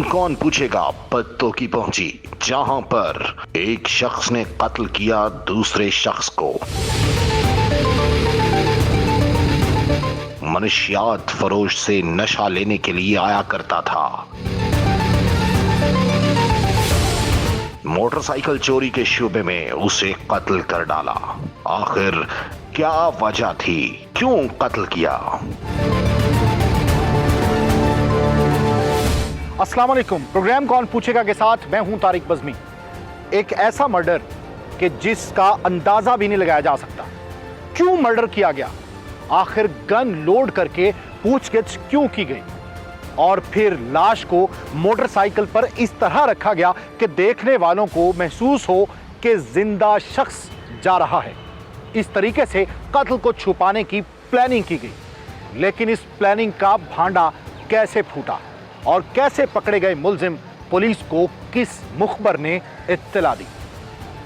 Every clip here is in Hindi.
कौन पूछेगा पत्तों की पहुंची, जहां पर एक शख्स ने कत्ल किया दूसरे शख्स को। मनशियात फरोश से नशा लेने के लिए आया करता था। मोटरसाइकिल चोरी के शुबे में उसे कत्ल कर डाला। आखिर क्या वजह थी, क्यों कत्ल किया? अस्सलाम वालेकुम। प्रोग्राम कौन पूछेगा के साथ मैं हूं तारिक बज़मी। एक ऐसा मर्डर कि जिसका अंदाजा भी नहीं लगाया जा सकता। क्यों मर्डर किया गया, आखिर गन लोड करके पूछगिछ क्यों की गई, और फिर लाश को मोटरसाइकिल पर इस तरह रखा गया कि देखने वालों को महसूस हो कि जिंदा शख्स जा रहा है। इस तरीके से कत्ल को छुपाने की प्लानिंग की गई। लेकिन इस प्लानिंग का भांडा कैसे फूटा और कैसे पकड़े गए मुलजिम, पुलिस को किस मुखबर ने इत्तला दी,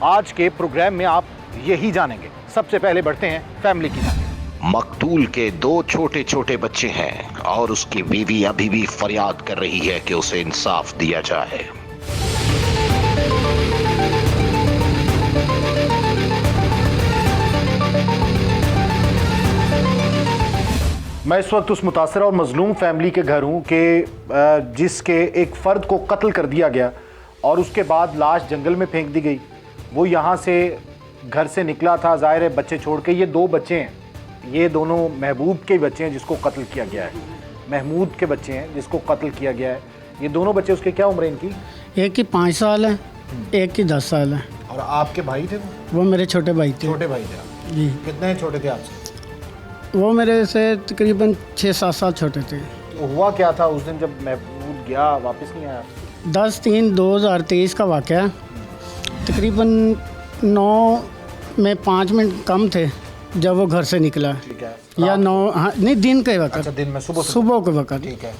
आज के प्रोग्राम में आप यही जानेंगे। सबसे पहले बढ़ते हैं फैमिली की जाने। मकतूल के 2 छोटे छोटे बच्चे हैं और उसकी बीवी अभी भी फरियाद कर रही है कि उसे इंसाफ दिया जाए। मैं इस वक्त उस मुतासर और मजलूम फैमिली के घर हूँ कि जिसके एक फ़र्द को कत्ल कर दिया गया और उसके बाद लाश जंगल में फेंक दी गई। वो यहाँ से घर से निकला था, ज़ाहिर है बच्चे छोड़ के। ये 2 बच्चे हैं, ये दोनों महबूब के बच्चे हैं जिसको कत्ल किया गया है। महमूद के बच्चे हैं जिसको कत्ल किया गया है। ये दोनों बच्चे, उसके क्या उम्र है इनकी? एक की 5 साल है, एक की 10 साल है। और आपके भाई थे? वो मेरे छोटे भाई थे। छोटे भाई थे आप? जी। कितने छोटे थे आपसे? वो मेरे से तकरीबन 6-7 साल छोटे थे। तो हुआ क्या था उस दिन जब महमूद गया, वापस नहीं आया? 10/3/2023 का वाक़या। तकरीबन 9 में 5 मिनट कम थे जब वो घर से निकला। ठीक है। या 9, हाँ नहीं, दिन के वक्त। अच्छा, दिन में सुबह के वक्त। ठीक है।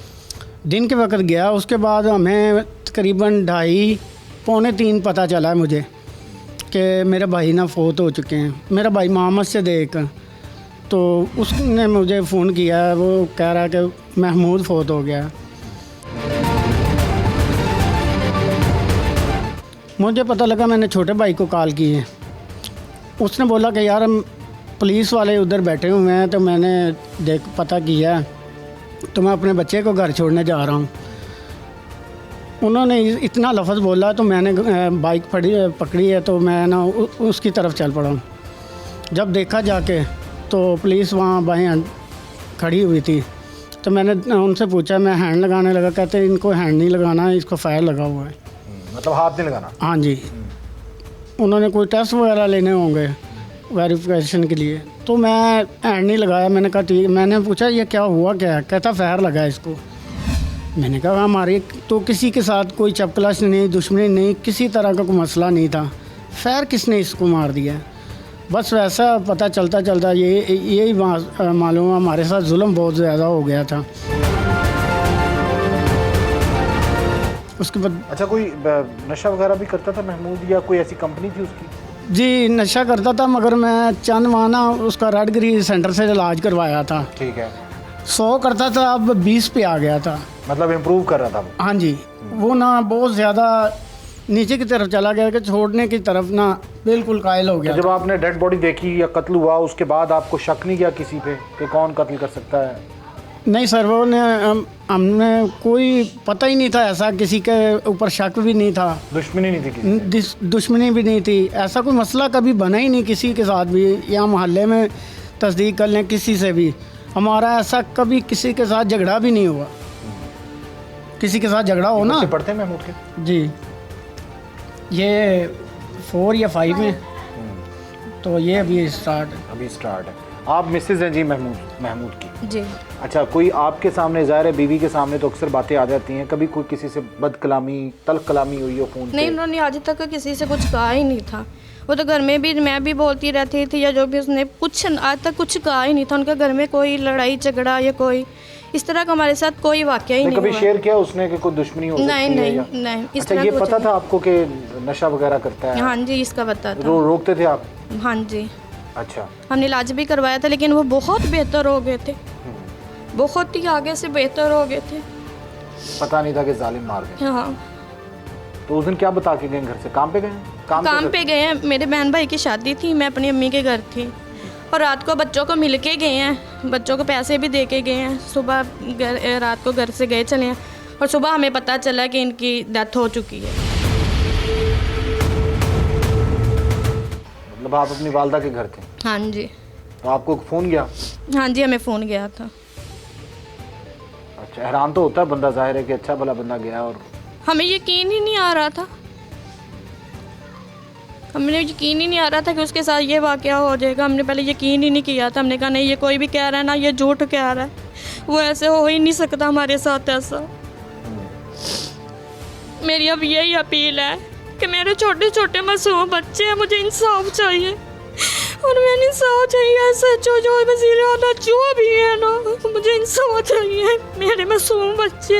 दिन के वक्त गया। उसके बाद हमें तकरीबन 2:30-3 पता चला है मुझे कि मेरे भाई ना फोत हो चुके हैं। मेरा भाई मोहम्मद से देख, तो उसने मुझे फ़ोन किया। वो कह रहा है कि महमूद फोत हो गया। मुझे पता लगा, मैंने छोटे भाई को कॉल की है। उसने बोला कि यार पुलिस वाले उधर बैठे हुए हैं, तो मैंने पता किया, तो मैं अपने बच्चे को घर छोड़ने जा रहा हूँ। उन्होंने इतना लफ्ज़ बोला तो मैंने बाइक पकड़ी है, तो मैं ना उसकी तरफ चल पड़ा। जब देखा जाके तो पुलिस वहाँ बाएं खड़ी हुई थी, तो मैंने उनसे पूछा, मैं हैंड लगाने लगा। कहते हैं इनको हैंड नहीं लगाना, इसको फायर लगा हुआ है। मतलब हाथ नहीं लगाना? हाँ जी। उन्होंने कोई टेस्ट वगैरह लेने होंगे वेरिफिकेशन के लिए, तो मैं हैंड नहीं लगाया। मैंने कहा ठीक। मैंने पूछा ये क्या हुआ, क्या है? कहता फायर लगा है इसको। मैंने कहा हमारे तो किसी के साथ कोई चपकलाश नहीं, दुश्मनी नहीं, किसी तरह का कोई मसला नहीं था। फायर किसने इसको मार दिया? बस वैसा पता चलता चलता यही मालूम है हमारे साथ जुल्म बहुत ज़्यादा हो गया था। उसके बाद अच्छा, कोई नशा वगैरह भी करता था महमूद, या कोई ऐसी कंपनी थी उसकी? जी, नशा करता था, मगर मैं चंद माह ना उसका रेडगिरी सेंटर से इलाज करवाया था। ठीक है। 100 करता था, अब 20 पे आ गया था। मतलब इम्प्रूव कर रहा था वो? हाँ जी। वो ना बहुत ज़्यादा नीचे की तरफ चला गया कि छोड़ने की तरफ ना बिल्कुल कायल हो गया। तो जब आपने डेड बॉडी देखी या कत्ल हुआ, उसके बाद आपको शक नहीं किया किसी पे कि कौन कत्ल कर सकता है? नहीं सर, वो ने हमने कोई पता ही नहीं था, ऐसा किसी के ऊपर शक भी नहीं था। दुश्मनी नहीं थी किसी? दुश्मनी भी नहीं थी। ऐसा कोई मसला कभी बना ही नहीं किसी के साथ भी, या मोहल्ले में तस्दीक कर लें किसी से भी। हमारा ऐसा कभी किसी के साथ झगड़ा भी नहीं हुआ। किसी के साथ झगड़ा हो ना। पढ़ते हैं महमूद के? जी, ये 4 या 5 में, तो ये अभी स्टार्ट है। आप मिसेज हैं जी महमूद की? जी। अच्छा, कोई आपके सामने, ज़ाहिर है बीवी के सामने तो अक्सर बातें आ जाती हैं, कभी कोई किसी से बद कलामी, तल्ख कलामी हुई हो फ़ोन पे? नहीं, उन्होंने आज तक किसी से कुछ कहा ही नहीं था। वो तो घर में भी मैं भी बोलती रहती थी, या जो भी, उसने कुछ आज तक कुछ कहा ही नहीं था। उनका घर में कोई लड़ाई झगड़ा या कोई इस तरह का हमारे साथ कोई वाक़या ही नहीं हुआ। कभी शेयर किया उसने कि कोई दुश्मनी हो सकती है? नहीं। अच्छा, ये पता था आपको कि नशा वगैरह करता है? हाँ जी, इसका पता था। रोकते थे आप? हाँ जी। अच्छा। हमने इलाज भी करवाया था, लेकिन वो बहुत बेहतर हो गए थे, बहुत ही आगे से बेहतर हो गए थे। पता नहीं था कि जालिम मार गए। हाँ, तो उस दिन क्या बता के गए घर से? काम पे गए? काम पे गए हैं, मेरे बहन भाई की शादी थी, मैं अपनी अम्मी के घर थी और रात को बच्चों को मिल के गए हैं, बच्चों को पैसे भी दे के गए हैं। सुबह रात को घर से गए चले हैं और सुबह हमें पता चला कि इनकी डेथ हो चुकी है। मतलब आप अपनी वालदा के घर थे? हाँ जी। तो आपको फ़ोन गया? हाँ जी, हमें फ़ोन गया था। अच्छा, हैरान तो होता है बंदा, जाहिर है कि अच्छा भला बंदा गया और हमें यकीन ही नहीं आ रहा था, हमने यकीन ही नहीं आ रहा था कि उसके साथ ये वाक़या हो जाएगा। हमने पहले यकीन ही नहीं किया था, हमने कहा नहीं ये कोई भी कह रहा है ना, ये झूठ कह रहा है, वो ऐसे हो ही नहीं सकता हमारे साथ ऐसा। मेरी अब यही अपील है कि मेरे छोटे छोटे मासूम बच्चे हैं, मुझे इंसाफ चाहिए और मैंने इंसाफ चाहिए। सचो जो वज़ीर आला जो भी है ना, मुझे इंसाफ चाहिए। मेरे मासूम बच्चे,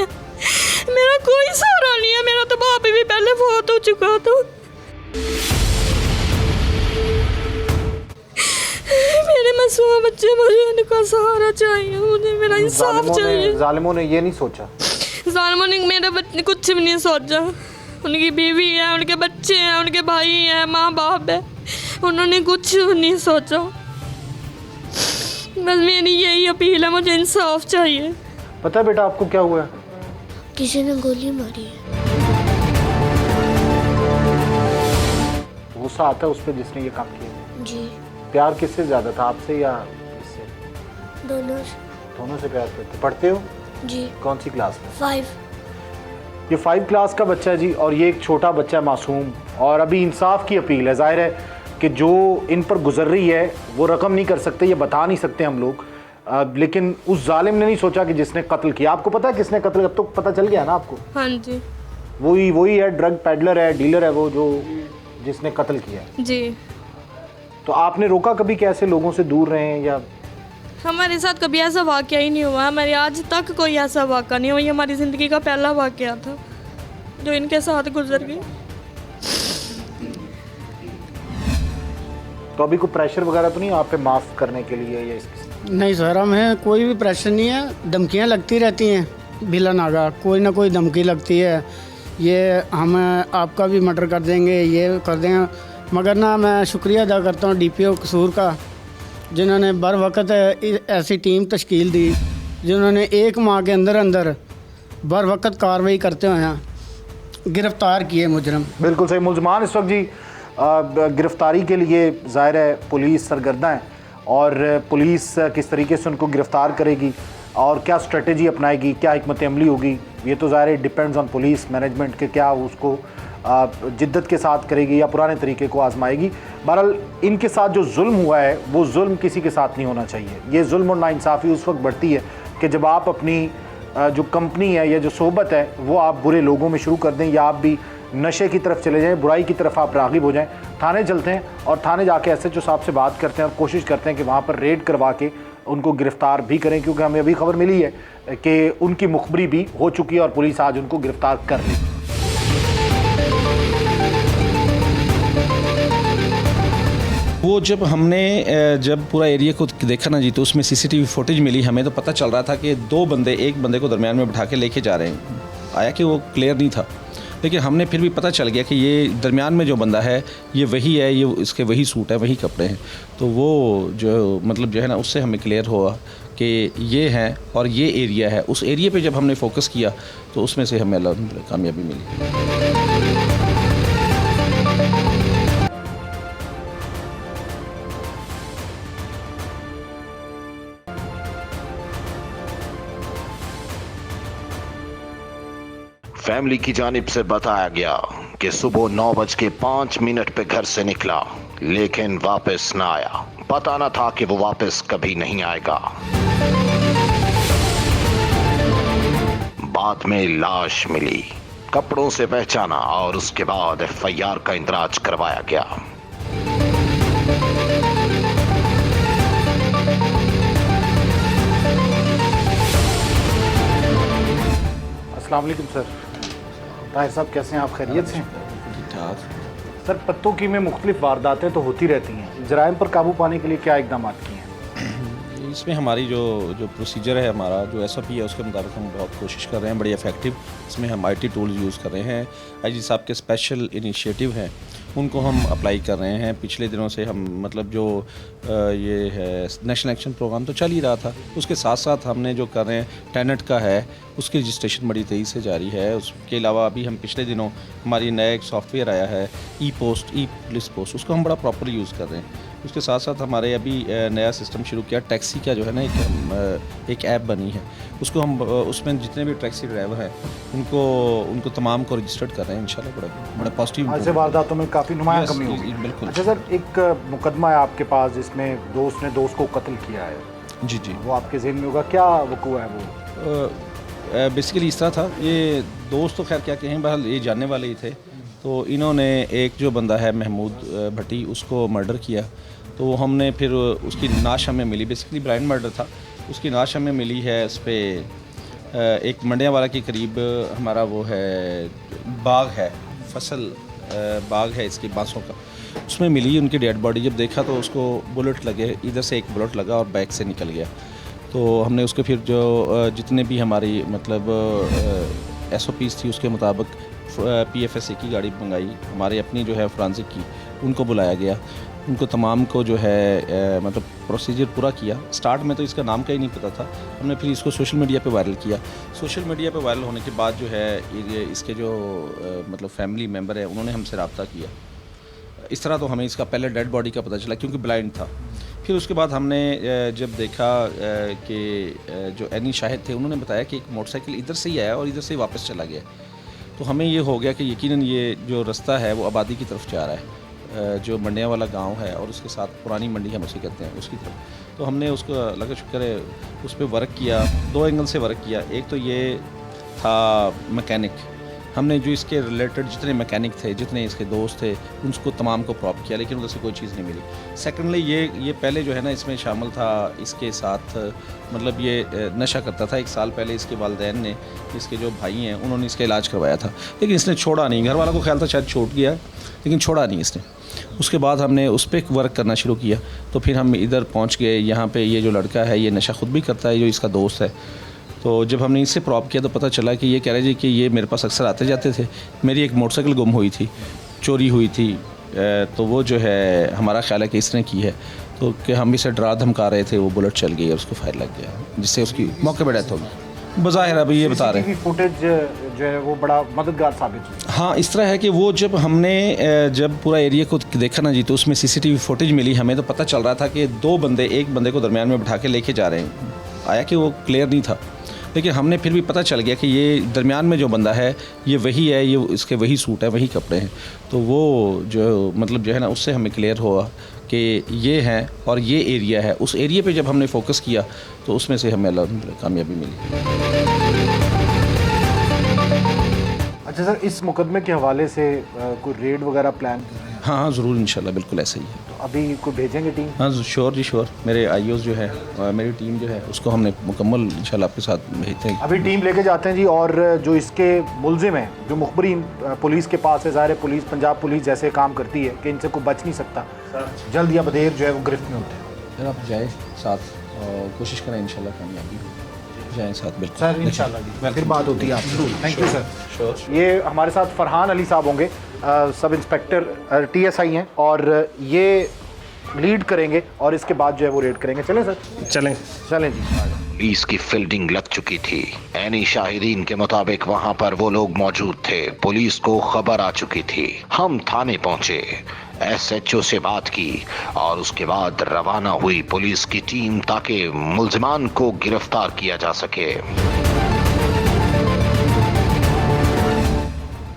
मेरा कोई सहारा नहीं है, मेरा तो बाप भी पहले फौत हो चुका था। मेरे मासूम बच्चे, मुझे इनका सहारा चाहिए, मुझे मेरा इंसाफ चाहिए। जालिमों ने ये नहीं सोचा? जालिमों ने मेरे बच्चे कुछ भी नहीं सोचा। उनकी बीवी है, उनके बच्चे हैं, उनके भाई हैं, माँ बाप है, उन्होंने कुछ नहीं सोचा। बस मेरी यही अपील है, मुझे इंसाफ चाहिए। पता है बेटा आपको क्या हुआ है? किसी ने गोली मारी है। गुस्सा आता है उस पर जिसने ये काम किया? जी। प्यार किससे ज़्यादा था, आपसे या इससे? दोनों से। दोनों से प्यार करते। पढ़ते हो? जी। कौन सी क्लास में? 5। ये 5 क्लास का बच्चा है जी, और ये एक छोटा बच्चा है मासूम, और अभी इंसाफ की अपील है। जाहिर है कि जो इन पर गुजर रही है वो रकम नहीं कर सकते, ये बता नहीं सकते हम लोग, लेकिन उस जालिम ने नहीं सोचा कि जिसने कत्ल किया। आपको पता है किसने कत्ल, अब तो पता चल गया ना आपको? हाँ जी। वही है, ड्रग पेडलर है, डीलर है वो, जो जिसने कत्ल किया जी। तो आपने रोका कभी कि ऐसे लोगों से दूर रहें? या हमारे साथ कभी ऐसा वाक़या ही नहीं हुआ, हमारे आज तक कोई ऐसा वाक़या नहीं हुआ। ये हमारी ज़िंदगी का पहला वाक़या था जो इनके साथ गुजर गया। तो अभी कोई प्रेशर वगैरह तो नहीं आप पे माफ़ करने के लिए या इसकी? नहीं सर, हमें कोई भी प्रेशर नहीं है, धमकियाँ लगती रहती हैं बिला नागा, कोई ना कोई धमकी लगती है, ये हम आपका भी मर्डर कर देंगे, ये कर देंगे। मगर ना मैं शुक्रिया अदा करता हूँ DPO कसूर का, जिन्होंने बर वक़्त ऐसी टीम तश्कील दी, जिन्होंने 1 माह के अंदर अंदर बर वक़्त कार्रवाई करते हुए गिरफ़्तार किए मुजरम। बिल्कुल सही। मुलजमान इस वक्त जी गिरफ़्तारी के लिए ज़ाहिर है पुलिस सरगर्दा है, और पुलिस किस तरीके से उनको गिरफ़्तार करेगी और क्या स्ट्रेटजी अपनाएगी, क्या हिकमत अमली होगी, ये तो ज़ाहिर है डिपेंड्स ऑन पुलिस मैनेजमेंट के, क्या उसको जिद्दत के साथ करेगी या पुराने तरीके को आजमाएगी। बहरहाल इनके साथ जो जुल्म हुआ है वो जुल्म किसी के साथ नहीं होना चाहिए। ये जुल्म और नाइंसाफ़ी उस वक्त बढ़ती है कि जब आप अपनी जो कंपनी है या जो सोबत है वो आप बुरे लोगों में शुरू कर दें, या आप भी नशे की तरफ चले जाएं, बुराई की तरफ आप राग़िब हो जाएं। थाने चलते हैं और थाने जाके SHO साहब से बात करते हैं और कोशिश करते हैं कि वहाँ पर रेड करवा के उनको गिरफ़्तार भी करें, क्योंकि हमें अभी खबर मिली है कि उनकी मुखबरी भी हो चुकी है और पुलिस आज उनको गिरफ़्तार कर ली। वो जब हमने जब पूरा एरिया को देखा ना जी, तो उसमें CCTV फुटेज मिली, हमें तो पता चल रहा था कि 2 बंदे एक बंदे को दरमियान में बिठा के लेके जा रहे हैं। आया कि वो क्लियर नहीं था, लेकिन हमने फिर भी पता चल गया कि ये दरमियान में जो बंदा है ये वही है, ये इसके वही सूट है, वही कपड़े हैं। तो वो जो मतलब जो है ना, उससे हमें क्लियर हुआ कि ये हैं और ये एरिया है। उस एरिया पे जब हमने फोकस किया तो उसमें से हमें अल्हम्दुलिल्लाह कामयाबी मिली। फैमिली की जानिब से बताया गया कि सुबह 9:05 पे घर से निकला, लेकिन वापस ना आया। पता न था कि वो वापस कभी नहीं आएगा। बाद में लाश मिली, कपड़ों से पहचाना और उसके बाद FIR का इंदराज करवाया गया। अस्सलाम वालेकुम सर। ताहिर साहब कैसे हैं आप, खैरियत से? सर पत्तों की में मुख्तलिफ वारदातें तो होती रहती हैं, जराइम पर काबू पाने के लिए क्या इकदाम किए हैं? इसमें हमारी जो प्रोसीजर है, हमारा जो SOP है, उसके मुताबिक हम बहुत कोशिश कर रहे हैं, बड़ी इफ़ेक्टिव इसमें हम IT टूल्स यूज़ कर रहे हैं। IG साहब के स्पेशल इनिशिएटिव हैं, उनको हम अप्लाई कर रहे हैं। पिछले दिनों से हम मतलब जो ये है नेशनल एक्शन प्रोग्राम तो चल ही रहा था, उसके साथ साथ हमने जो कर रहे हैं टेनेट का है, उसकी रजिस्ट्रेशन बड़ी तेज़ी से जारी है। उसके अलावा अभी हम पिछले दिनों हमारी नया एक सॉफ्टवेयर आया है ई पुलिस पोस्ट, उसको हम बड़ा प्रॉपर यूज़ कर रहे हैं। उसके साथ साथ हमारे अभी नया सिस्टम शुरू किया टैक्सी का, जो है ना एक ऐप बनी है, उसको हम उसमें जितने भी टैक्सी ड्राइवर हैं उनको तमाम को रजिस्टर्ड कर रहे हैं। इंशाल्लाह बड़ा पॉजिटिव। आज से वारदातों में काफ़ी नुमायां कमी होगी। बिल्कुल। अच्छा सर, एक मुकदमा है आपके पास जिसमें दोस्त ने दोस्त को कत्ल किया है। जी। वो आपके ज़हन में होगा, क्या वक़ूआ है वो? बेसिकली इस तरह था, ये दोस्त तो खैर क्या कहें, बहरहाल ये जानने वाले ही थे। तो इन्होंने एक जो बंदा है महमूद भट्टी, उसको मर्डर किया। तो हमने फिर उसकी नाश हमें मिली, बेसिकली ब्लाइंड मर्डर था, उसकी नाश हमें मिली है। उस पर एक मंडियावाला के करीब हमारा वो है बाग है, फसल बाग है इसकी बांसों का, उसमें मिली उनकी डेड बॉडी। जब देखा तो उसको बुलेट लगे, इधर से एक बुलेट लगा और बैक से निकल गया। तो हमने उसको फिर जो जितने भी हमारी मतलब SOPs थी उसके मुताबिक PFSA की गाड़ी मंगाई, हमारे अपनी जो है फोरेंसिक की, उनको बुलाया गया, उनको तमाम को जो है मतलब प्रोसीजर पूरा किया। स्टार्ट में तो इसका नाम का ही नहीं पता था, हमने फिर इसको सोशल मीडिया पे वायरल किया। सोशल मीडिया पे वायरल होने के बाद जो है ये इसके जो मतलब फैमिली मेम्बर है, उन्होंने हमसे रब्ता किया। इस तरह तो हमें इसका पहले डेड बॉडी का पता चला क्योंकि ब्लाइंड था। फिर उसके बाद हमने जब देखा कि जो एनी शाहिद थे, उन्होंने बताया कि एक मोटरसाइकिल इधर से ही आया और इधर से ही वापस चला गया। तो हमें ये हो गया कि यकीनन ये जो रास्ता है वो आबादी की तरफ जा रहा है, जो मंडिया वाला गांव है और उसके साथ पुरानी मंडी हम उसे कहते हैं, उसकी तरफ। तो हमने उसको अल्लाह का शुक्र है उस पर वर्क किया, 2 एंगल से वर्क किया। एक तो ये था मैकेनिक, हमने जो इसके रिलेटेड जितने मैकेनिक थे, जितने इसके दोस्त थे, उनको तमाम को प्रॉप किया, लेकिन उधर से कोई चीज़ नहीं मिली। सेकेंडली ये पहले जो है ना इसमें शामिल था, इसके साथ मतलब ये नशा करता था। 1 साल पहले इसके वालिदैन ने, इसके जो भाई हैं, उन्होंने इसका इलाज करवाया था, लेकिन इसने छोड़ा नहीं। घर वालों को ख्याल था शायद छूट गया, लेकिन छोड़ा नहीं इसने। उसके बाद हमने उस पर वर्क करना शुरू किया। तो फिर हम इधर पहुँच गए, यहाँ पर ये जो लड़का है ये नशा ख़ुद भी करता है, जो इसका दोस्त है। तो जब हमने इससे प्रॉप किया तो पता चला कि ये कह रहे थे कि ये मेरे पास अक्सर आते जाते थे, मेरी एक मोटरसाइकिल गुम हुई थी, चोरी हुई थी, तो वो जो है हमारा ख्याल है कि इसने की है। तो कि हम इसे डरा धमका रहे थे, वो बुलेट चल गई और उसको फायर लग गया, जिससे उसकी मौके पर डेथ हो गई। बज़ाहिर अभी ये बता रहे हैं फुटेज जो है वो बड़ा मददगार साबित हुई। हाँ, इस तरह है कि वो जब हमने जब पूरा एरिया को देखा ना जी, तो उसमें CCTV फुटेज मिली। हमें तो पता चल रहा था कि 2 बंदे एक बंदे को दरमियान में बिठा के लेके जा रहे हैं। आया कि वो क्लियर नहीं था, लेकिन हमने फिर भी पता चल गया कि ये दरमियान में जो बंदा है ये वही है, ये इसके वही सूट है, वही कपड़े हैं। तो वो जो मतलब जो है ना, उससे हमें क्लियर हुआ कि ये हैं और ये एरिया है। उस एरिया पे जब हमने फोकस किया तो उसमें से हमें अल्हम्दुलिल्लाह कामयाबी मिली। अच्छा सर, इस मुकदमे के हवाले से कोई रेड वगैरह प्लान? हाँ, ज़रूर, इंशाल्लाह बिल्कुल ऐसा ही है। तो अभी कोई भेजेंगे टीम? हाँ, श्योर जी श्योर। मेरे IOs जो है और मेरी टीम जो है उसको हमने मुकम्मल इंशाल्लाह आपके साथ भेजते हैं। अभी टीम लेके जाते हैं जी। और जो इसके मुलजिम हैं, जो मुखबरीन पुलिस के पास है, ज़ाहिर है पुलिस पंजाब पुलिस जैसे काम करती है कि इनसे कोई बच नहीं सकता, जल्द या बदेर जो है वो गिरफ्त में होते हैं। सर आप जाए साथ और कोशिश करें, इंशाल्लाह कामयाबी हो जाए साथ। बिल्कुल सर, इंशाल्लाह जी फिर बात होती है आपसे। Thank you sir. श्योर। ये हमारे साथ फरहान अली साहब होंगे, सब इंस्पेक्टर TSI हैं, और ये लीड करेंगे और इसके बाद जो है वो रेड करेंगे। चलें सर? चलें जी। पुलिस की फील्डिंग लग चुकी थी। एनी शाहिदीन के मुताबिक वहां पर वो लोग मौजूद थे, पुलिस को खबर आ चुकी थी। हम थाने पहुंचे, SHO से बात की और उसके बाद रवाना हुई पुलिस की टीम ताकि मुल्जिमान को गिरफ्तार किया जा सके।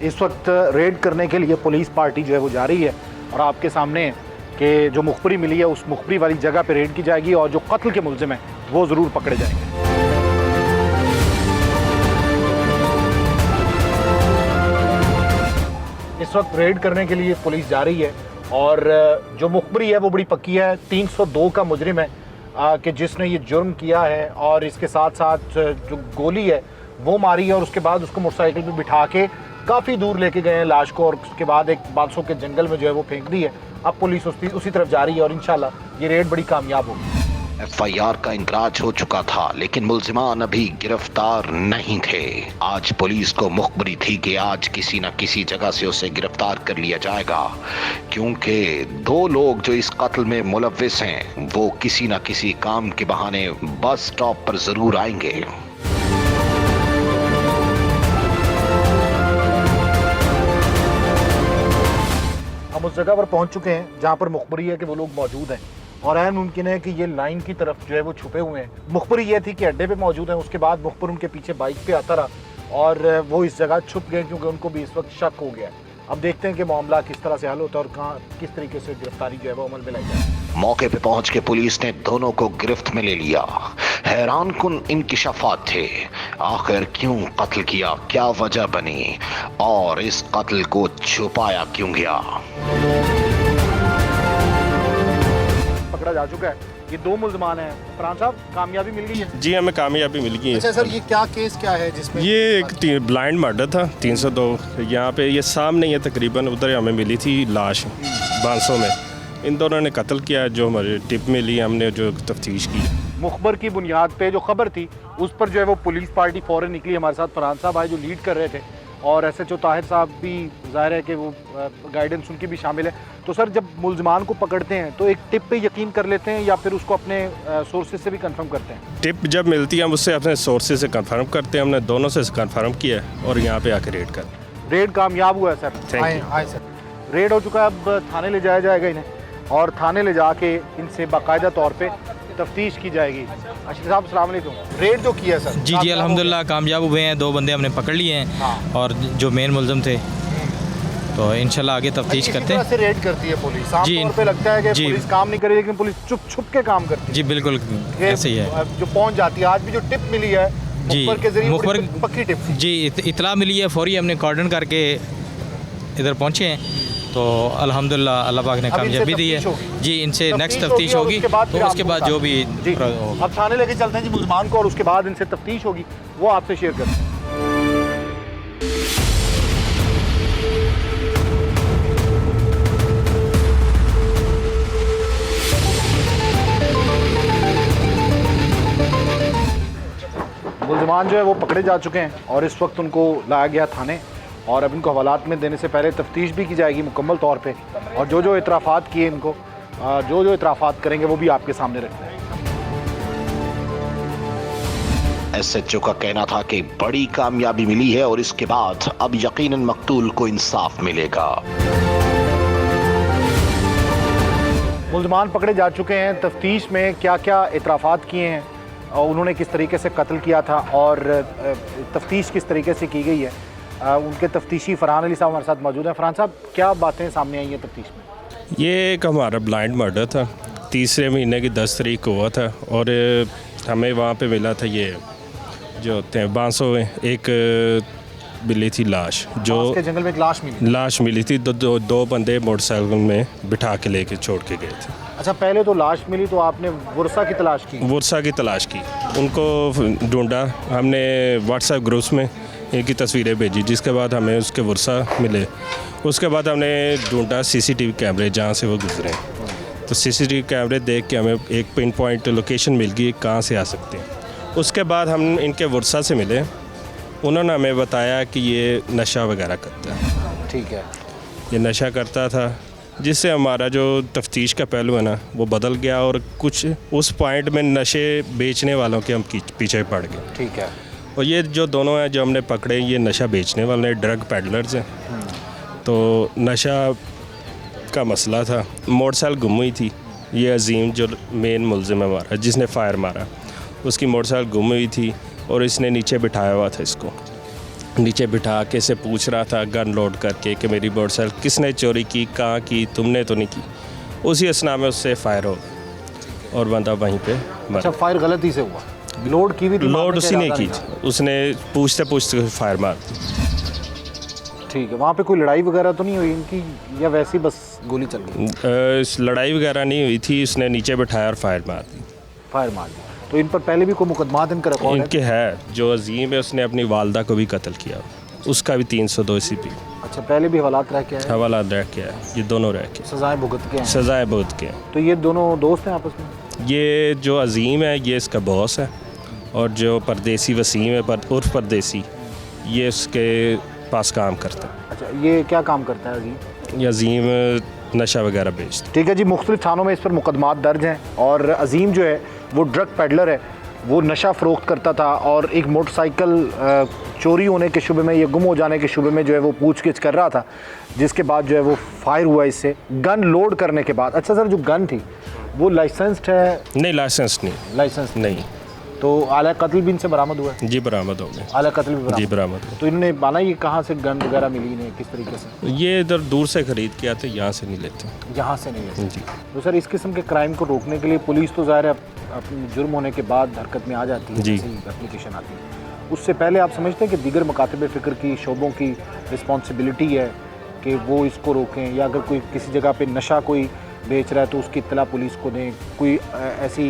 इस वक्त रेड करने के लिए पुलिस पार्टी जो है वो जा रही है और आपके सामने है कि जो मुखबरी मिली है उस मुखबरी वाली जगह पे रेड की जाएगी और जो कत्ल के मुल्जिम हैं वो ज़रूर पकड़े जाएंगे। इस वक्त रेड करने के लिए पुलिस जा रही है और जो मुखबरी है वो बड़ी पक्की है। 302 का मुजरिम है कि जिसने ये जुर्म किया है और इसके साथ साथ जो गोली है वो मारी है और उसके बाद उसको मोटरसाइकिल पे बिठा के काफ़ी दूर लेके गए हैं लाश को और उसके बाद एक 500 के जंगल में जो है वो फेंक दी है। अब पुलिस उसी तरफ जा रही है और इंशाल्लाह ये रेड बड़ी कामयाब होगी। एफआईआर का इंकराज हो चुका था, लेकिन मुल्जिमान अभी गिरफ्तार नहीं थे। आज पुलिस को मुखबरी थी कि आज किसी न किसी जगह से उसे गिरफ्तार कर लिया जाएगा, क्योंकि 2 लोग जो इस कत्ल में मुलव्विस हैं वो किसी न किसी काम के बहाने बस स्टॉप पर जरूर आएंगे। हम उस जगह पर पहुंच चुके हैं जहां पर मुखबरी है कि वो लोग मौजूद हैं, और ऐन मुमकिन है कि ये लाइन की तरफ जो है वो छुपे हुए हैं। मुखबरी ये थी कि अड्डे पे मौजूद हैं, उसके बाद मुखबर उनके पीछे बाइक पे आता रहा और वो इस जगह छुप गए क्योंकि उनको भी इस वक्त शक हो गया। अब देखते हैं कि मामला किस तरह से हल होता है और कहाँ किस तरीके से गिरफ्तारी जो है वो अमल में लाई जाए। मौके पे पहुंच के पुलिस ने दोनों को गिरफ्त में ले लिया। हैरान कुन इंकिशाफात थे, आखिर क्यों कत्ल किया, क्या वजह बनी और इस कत्ल को छुपाया क्यों गया। पकड़ा जा चुका है, ये 2 मुल्ज़मान हैं। फरहान साहब, कामयाबी मिल गई है? जी, हमें कामयाबी मिल गई है। अच्छा सर, ये क्या केस क्या है जिसमें ये एक ब्लाइंड मर्डर था 302। यहाँ पे ये सामने ही तकरीबन उधर हमें मिली थी लाश 500 में। इन दोनों ने कत्ल किया। जो हमारे टिप मिली हमने जो तफ्तीश की। मुखबर की बुनियाद पे जो खबर थी उस पर जो है वो पुलिस पार्टी फ़ौरन निकली। हमारे साथ फरहान साहब आए जो लीड कर रहे थे, और एसएचओ ताहिर साहब भी ज़ाहिर है कि वो गाइडेंस उनकी भी शामिल है। तो सर, जब मुल्ज़मान को पकड़ते हैं तो एक टिप पे यकीन कर लेते हैं या फिर उसको अपने सोर्सेज से भी कंफर्म करते हैं? टिप जब मिलती है हम उससे अपने सोर्सेज से कंफर्म करते हैं। हमने दोनों से कंफर्म किया और यहाँ पे आके रेड कर। रेड कामयाब हुआ है सर? Thank you. आए सर, रेड हो चुका है। अब थाने ले जाया जाएगा इन्हें, और थाने ले जाके इनसे बाकायदा तौर पे तफ्तीश की जाएगी। अशरफ साहब, अस्सलाम वालेकुम। रेड जो किया सर? जी अल्हम्दुलिल्लाह कामयाब हुए हैं। 2 बंदे हमने पकड़ लिए हैं। हाँ। और जो मेन मुलज़म थे, तो इंशाल्लाह आगे तफ्तीश करते हैं। से रेड करती है पुलिस? आम जी। तौर पे लगता है कि जी। पुलिस काम नहीं करी, लेकिन पुलिस चुप छुप के काम करती है। जी बिल्कुल ये ऐसे ही है जो पहुंच जाती है। आज भी जो टिप मिली है जी, मुखबर के जरिए, मुखबर बड़ी पक्की टिप। जी इतला मिली है, फौरी हमने कॉर्डन करके इधर पहुँचे हैं। तो अल्हम्दुलिल्लाह अल्लाह पाक ने अब इनसे कामयाबी दी है। तफ्तीश होगी। जी इनसे नेक्स्ट तफ्तीश तफ्तीश होगी होगी, और उसके बाद तो फिर उसके आपको बाद जो भी जी। होगा। अब थाने लेके चलते हैं जी मुल्ज़मान को, और उसके बाद इनसे तफ्तीश होगी, वो आपसे शेयर करते हैं। मुल्ज़मान जो है वो पकड़े जा चुके हैं और इस वक्त उनको लाया गया थाने, और अब इनको हवालात में देने से पहले तफ्तीश भी की जाएगी मुकम्मल तौर पे, और जो जो इतराफ़ात किए इनको जो जो इतराफ़ात करेंगे वो भी आपके सामने रखते हैं। एसएचओ का कहना था कि बड़ी कामयाबी मिली है और इसके बाद अब यकीनन मकतूल को इंसाफ मिलेगा। मुल्ज़मान पकड़े जा चुके हैं। तफ्तीश में क्या क्या इतराफ़ात किए हैं और उन्होंने किस तरीके से कत्ल किया था और तफ्तीश किस तरीके से की गई है, उनके तफ्तीशी फरहान अली साहब हमारे साथ मौजूद हैं। फरहान साहब, क्या बातें सामने आई हैं तफ्तीश में? ये एक हमारा ब्लाइंड मर्डर था, 3 महीने की 10 तारीख को हुआ था। और हमें वहाँ पे मिला था ये जो होते हैं 500 एक मिली थी लाश। जो के जंगल में एक लाश मिली थी। दो बंदे मोटरसाइकिल में बिठा के लेके छोड़ के गए थे। अच्छा, पहले तो लाश मिली तो आपने वर्षा की तलाश की? वर्षा की तलाश की, उनको ढूंढा हमने व्हाट्सएप ग्रुप्स में, इनकी तस्वीरें भेजी, जिसके बाद हमें उसके वर्षा मिले। उसके बाद हमने ढूंढा सीसीटीवी कैमरे जहाँ से वो गुजरे, तो सीसीटीवी कैमरे देख के हमें एक पिन पॉइंट लोकेशन मिल गई कहाँ से आ सकते हैं। उसके बाद हम इनके वर्षा से मिले, उन्होंने हमें बताया कि ये नशा वगैरह करता है। ठीक है। ये नशा करता था, जिससे हमारा जो तफ्तीश का पहलू है ना वो बदल गया, और कुछ उस पॉइंट में नशे बेचने वालों के हम पीछे पड़ गए। ठीक है। और ये जो दोनों हैं जो हमने पकड़े, ये नशा बेचने वाले ड्रग पैडलर्स हैं। तो नशा का मसला था। मोटरसाइकिल गुम हुई थी। ये अजीम जो मेन मुलजिम है हमारा, जिसने फायर मारा, उसकी मोटरसाइकिल गुम हुई थी और इसने नीचे बिठाया हुआ था। इसको नीचे बिठा के से पूछ रहा था गन लोड करके कि मेरी मोटरसाइकिल किसने चोरी की, कहाँ की, तुमने तो नहीं की। उसी असना में उससे फायर हो गया और बंदा वहीं पे मरा। अच्छा, फायर गलती से हुआ? लोड की भी थी? लोड उसी ने की, उसने पूछते पूछते फायर मार दी। ठीक है। वहाँ पे कोई लड़ाई वगैरह तो नहीं हुई इनकी, या वैसे ही बस गोली चल गई? लड़ाई वगैरह नहीं हुई थी, उसने नीचे बिठाया और फायर मार दी। फायर मार दी। तो इन पर पहले भी कोई मुकदमा इनका रिकॉर्ड है? इनके है। जो अजीम है उसने अपनी वालदा को भी कत्ल किया, उसका भी 302 CP। अच्छा, पहले भी हवालात रह के आए? हवाला रह के है, ये दोनों रह के सजाएं भुगत के हैं? सजाएं बहुत के। तो ये दोनों दोस्त हैं आपस में? ये जो अजीम है ये इसका बॉस है, और जो परदेसी वसीम है उर्फ परदेसी, ये इसके पास काम करता है। अच्छा, ये क्या काम करता है अजीम? ये अजीम नशा वगैरह बेचता है। ठीक है जी, मुख्तलिफ थानों में इस पर मुकदमात दर्ज हैं और अजीम जो है वो ड्रग पेडलर है, वो नशा फ़रोख्त करता था और एक मोटरसाइकिल चोरी होने के शुबे में या गुम हो जाने के शुबे में जो है वो पूछगिछ कर रहा था, जिसके बाद जो है वो फायर हुआ इससे गन लोड करने के बाद। अच्छा सर, जो गन थी वो लाइसेंस्ड है? नहीं, लाइसेंस नहीं। लाइसेंस नहीं। तो आला कत्ल भी इनसे बरामद हुआ है? जी बरामद हो गए। आला कत्ल भी बरामद? जी बरामद हो। तो इन्होंने माना ये कहाँ से गन वगैरह मिली इन्हें, किस तरीके से? ये इधर दूर से खरीद के आते, यहाँ से नहीं लेते। यहाँ से नहीं लेते? जी। तो सर, इस किस्म के क्राइम को रोकने के लिए पुलिस तो ज़ाहिर है अपनी जुर्म होने के बाद हरकत में आ जाती है, जी। एप्लीकेशन आती है, उससे पहले आप समझते हैं कि दीगर मकातब फ़िक्र की शोबों की रिस्पॉन्सिबिलिटी है कि वो इसको रोकें, या अगर कोई किसी जगह पे नशा कोई बेच रहा है तो उसकी इत्तला पुलिस को दें, कोई ऐसी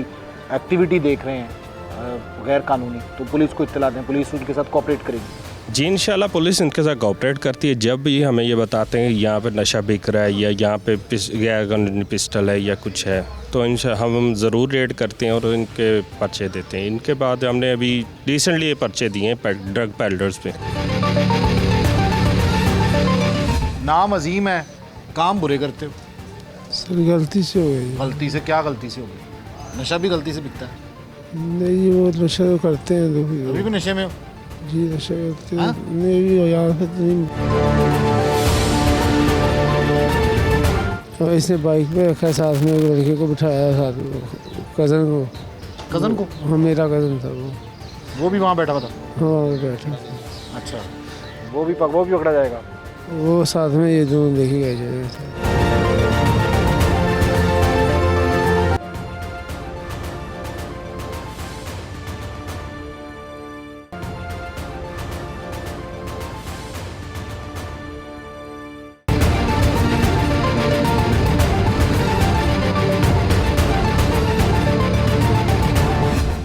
एक्टिविटी देख रहे हैं गैर कानूनी तो पुलिस को इत्तला दें, पुलिस उनके साथ कोऑपरेट करेगी? जी इंशाल्लाह पुलिस इनके साथ कोऑपरेट करती है। जब भी हमें ये बताते हैं कि यहाँ पे नशा बिक रहा है या यहाँ पे पिस्टल है या कुछ है, तो हम ज़रूर रेड करते हैं और इनके पर्चे देते हैं। इनके बाद हमने अभी रिसेंटली ये पर्चे दिए हैं ड्रग पैडलर्स पे। नाम अजीम है, काम बुरे करते हो? सर गलती से हो गई। गलती से? क्या गलती से हो गई? नशा भी गलती से बिकता है? नहीं, वो नशा तो करते हैं तो अभी भी नशे में हो? जी नशा करते हैं। हाँ? नहीं भी हो यहाँ पे नहीं। और इसने बाइक पे रखा, साथ में एक लड़के को बिठाया, साथ में कज़न को। कज़न को? हाँ, मेरा कज़न था वो भी वहाँ बैठा हुआ था? हाँ, वो बैठा। अच्छा, वो भी पकड़ा जाएगा? वो साथ में ये दोनों देखे गए थे।